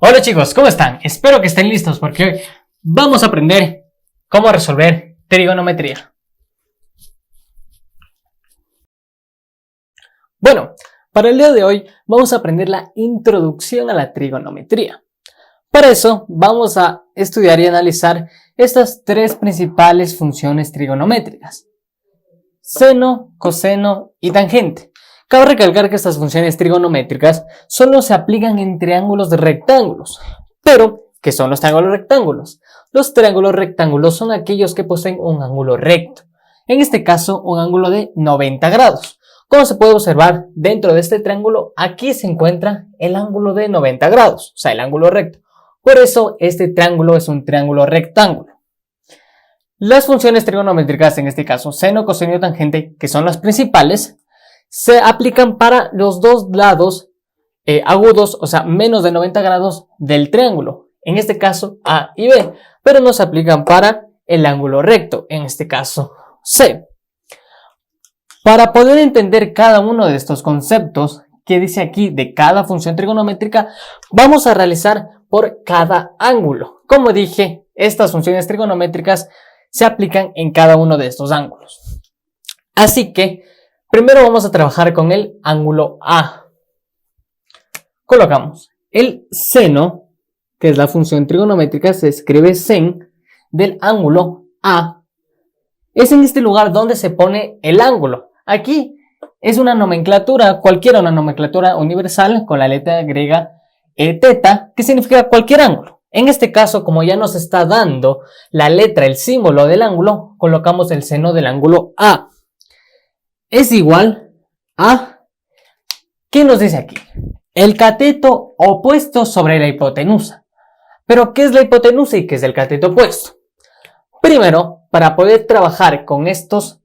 Hola chicos, ¿cómo están? Espero que estén listos porque hoy vamos a aprender cómo resolver trigonometría. Bueno, para el día de hoy vamos a aprender la introducción a la trigonometría. Para eso vamos a estudiar y analizar estas tres principales funciones trigonométricas: seno, coseno y tangente. Cabe recalcar que estas funciones trigonométricas solo se aplican en triángulos rectángulos. Pero, ¿qué son los triángulos rectángulos? Los triángulos rectángulos son aquellos que poseen un ángulo recto. En este caso, un ángulo de 90 grados. Como se puede observar, dentro de este triángulo, aquí se encuentra el ángulo de 90 grados, o sea, el ángulo recto. Por eso, este triángulo es un triángulo rectángulo. Las funciones trigonométricas, en este caso, seno, coseno y tangente, que son las principales, se aplican para los dos lados agudos, o sea, menos de 90 grados del triángulo, en este caso A y B, pero no se aplican para el ángulo recto, en este caso C. Para poder entender cada uno de estos conceptos que dice aquí de cada función trigonométrica, vamos a realizar por cada ángulo. Como dije, estas funciones trigonométricas se aplican en cada uno de estos ángulos. Así que primero vamos a trabajar con el ángulo A. Colocamos el seno, que es la función trigonométrica, se escribe sen, del ángulo A. Es en este lugar donde se pone el ángulo. Aquí es una nomenclatura, cualquiera, una nomenclatura universal con la letra griega teta, que significa cualquier ángulo. En este caso, como ya nos está dando la letra, el símbolo del ángulo, colocamos el seno del ángulo A. Es igual a, ¿qué nos dice aquí? El cateto opuesto sobre la hipotenusa. ¿Pero qué es la hipotenusa y qué es el cateto opuesto? Primero, para poder trabajar con estos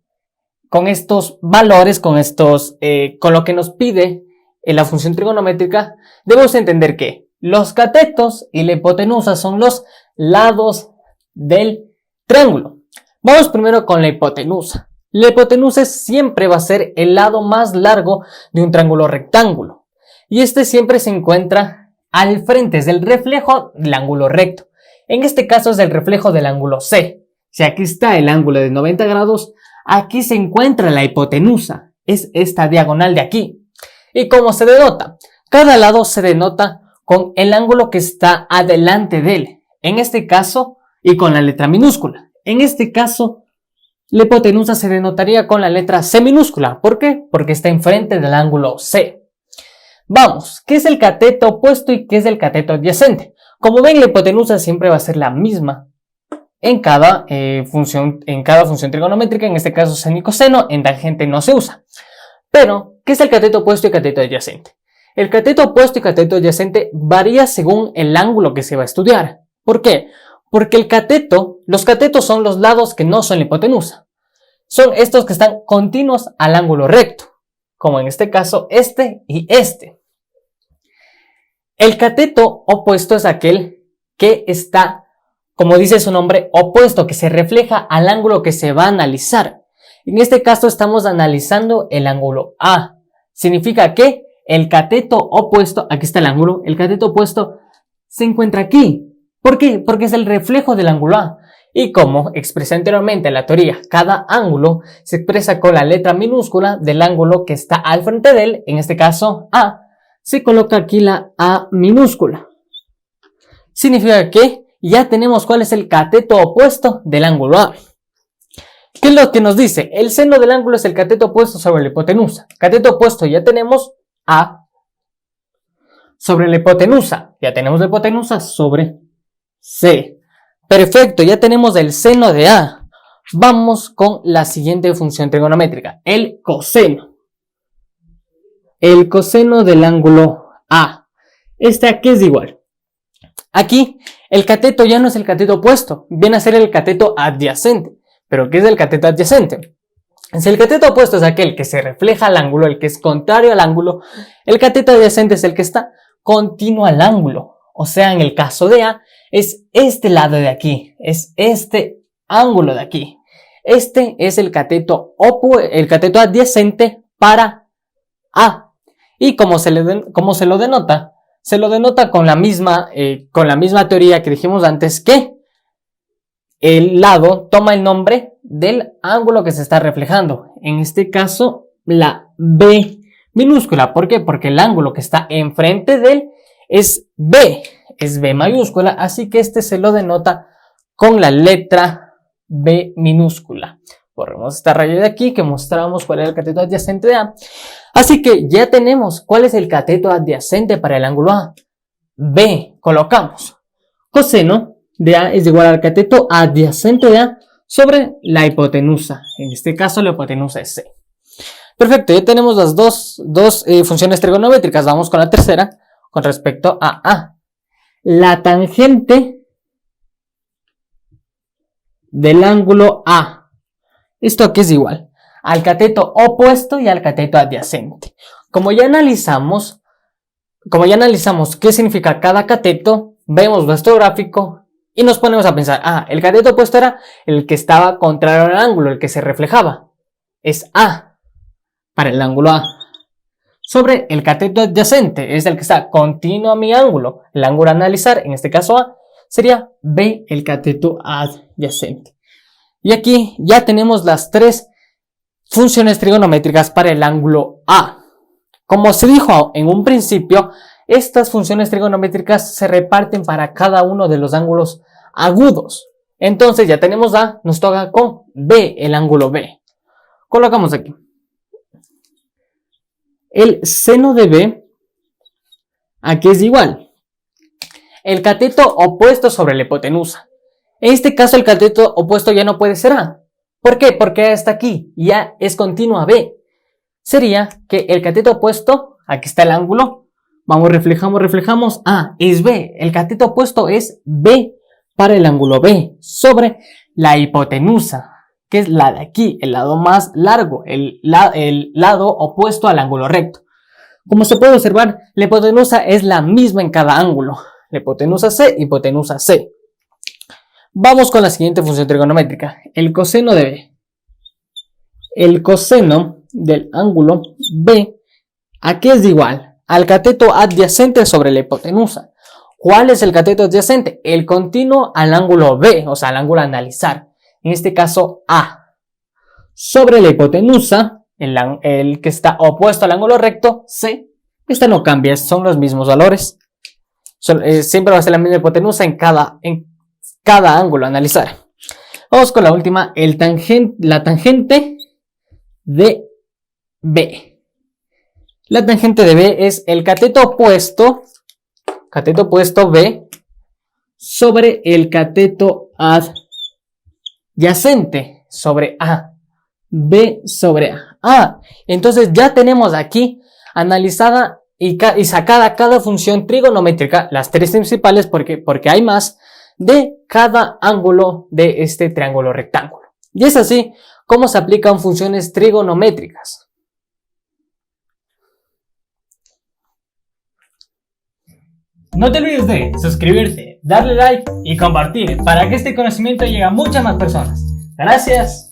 valores, con lo que nos pide la función trigonométrica, debemos entender que los catetos y la hipotenusa son los lados del triángulo. Vamos primero con la hipotenusa. La hipotenusa siempre va a ser el lado más largo de un triángulo rectángulo. Y este siempre se encuentra al frente, es el reflejo del ángulo recto. En este caso es el reflejo del ángulo C. Si aquí está el ángulo de 90 grados, aquí se encuentra la hipotenusa. Es esta diagonal de aquí. ¿Y cómo se denota? Cada lado se denota con el ángulo que está adelante de él. En este caso, y con la letra minúscula. En este caso, la hipotenusa se denotaría con la letra C minúscula. ¿Por qué? Porque está enfrente del ángulo C. Vamos, ¿qué es el cateto opuesto y qué es el cateto adyacente? Como ven, la hipotenusa siempre va a ser la misma en cada función trigonométrica, en este caso seno y coseno, en tangente no se usa. Pero, ¿qué es el cateto opuesto y cateto adyacente? El cateto opuesto y cateto adyacente varía según el ángulo que se va a estudiar. ¿Por qué? Porque los catetos son los lados que no son la hipotenusa. Son estos que están continuos al ángulo recto, como en este caso este y este. El cateto opuesto es aquel que está, como dice su nombre, opuesto, que se refleja al ángulo que se va a analizar. En este caso estamos analizando el ángulo A. Significa que el cateto opuesto, aquí está el ángulo, el cateto opuesto se encuentra aquí. ¿Por qué? Porque es el reflejo del ángulo A. Y como expresé anteriormente en la teoría, cada ángulo se expresa con la letra minúscula del ángulo que está al frente de él, en este caso A, se coloca aquí la A minúscula. Significa que ya tenemos cuál es el cateto opuesto del ángulo A. ¿Qué es lo que nos dice? El seno del ángulo es el cateto opuesto sobre la hipotenusa. Cateto opuesto ya tenemos A sobre la hipotenusa. Ya tenemos la hipotenusa sobre C. Perfecto, ya tenemos el seno de A. Vamos con la siguiente función trigonométrica, el coseno. El coseno del ángulo A. Este aquí es igual. Aquí el cateto ya no es el cateto opuesto, viene a ser el cateto adyacente. ¿Pero qué es el cateto adyacente? Si el cateto opuesto es aquel que se refleja al ángulo, el que es contrario al ángulo, el cateto adyacente es el que está continuo al ángulo. O sea, en el caso de A, es este lado de aquí, es este ángulo de aquí. Este es el cateto adyacente para A. Y como se lo denota, se lo denota con la misma teoría que dijimos antes, que el lado toma el nombre del ángulo que se está reflejando. En este caso, la B minúscula. ¿Por qué? Porque el ángulo que está enfrente de él es B mayúscula, así que este se lo denota con la letra B minúscula. Borremos esta raya de aquí que mostramos cuál es el cateto adyacente de A. Así que ya tenemos cuál es el cateto adyacente para el ángulo A. B, colocamos. Coseno de A es igual al cateto adyacente de A sobre la hipotenusa. En este caso la hipotenusa es C. Perfecto, ya tenemos las dos funciones trigonométricas. Vamos con la tercera con respecto a A. La tangente del ángulo A. Esto aquí es igual al cateto opuesto y al cateto adyacente. Como ya analizamos qué significa cada cateto, vemos nuestro gráfico y nos ponemos a pensar, el cateto opuesto era el que estaba contrario al ángulo, el que se reflejaba. Es A para el ángulo A. Sobre el cateto adyacente, es el que está continuo a mi ángulo. El ángulo a analizar, en este caso A, sería B, el cateto adyacente. Y aquí ya tenemos las tres funciones trigonométricas para el ángulo A. Como se dijo en un principio, estas funciones trigonométricas se reparten para cada uno de los ángulos agudos. Entonces ya tenemos A, nos toca con B, el ángulo B. Colocamos aquí. El seno de B, aquí es igual. El cateto opuesto sobre la hipotenusa. En este caso el cateto opuesto ya no puede ser A. ¿Por qué? Porque A está aquí y A es continuo a B. Sería que el cateto opuesto, aquí está el ángulo, vamos, reflejamos, es B. El cateto opuesto es B para el ángulo B sobre la hipotenusa, que es la de aquí, el lado más largo, el lado opuesto al ángulo recto. Como se puede observar, la hipotenusa es la misma en cada ángulo. La hipotenusa C, hipotenusa C. Vamos con la siguiente función trigonométrica, el coseno de B. El coseno del ángulo B, aquí es igual al cateto adyacente sobre la hipotenusa. ¿Cuál es el cateto adyacente? El continuo al ángulo B, o sea, al ángulo a analizar. En este caso A. Sobre la hipotenusa, el que está opuesto al ángulo recto, C. Esta no cambia, son los mismos valores. Siempre va a ser la misma hipotenusa en cada ángulo a analizar. Vamos con la última, la tangente de B. La tangente de B es el cateto opuesto B sobre el cateto adyacente sobre A. B sobre A. Entonces ya tenemos aquí analizada y sacada cada función trigonométrica, las tres principales porque hay más, de cada ángulo de este triángulo rectángulo. Y es así como se aplican funciones trigonométricas. No te olvides de suscribirte, darle like y compartir para que este conocimiento llegue a muchas más personas. Gracias.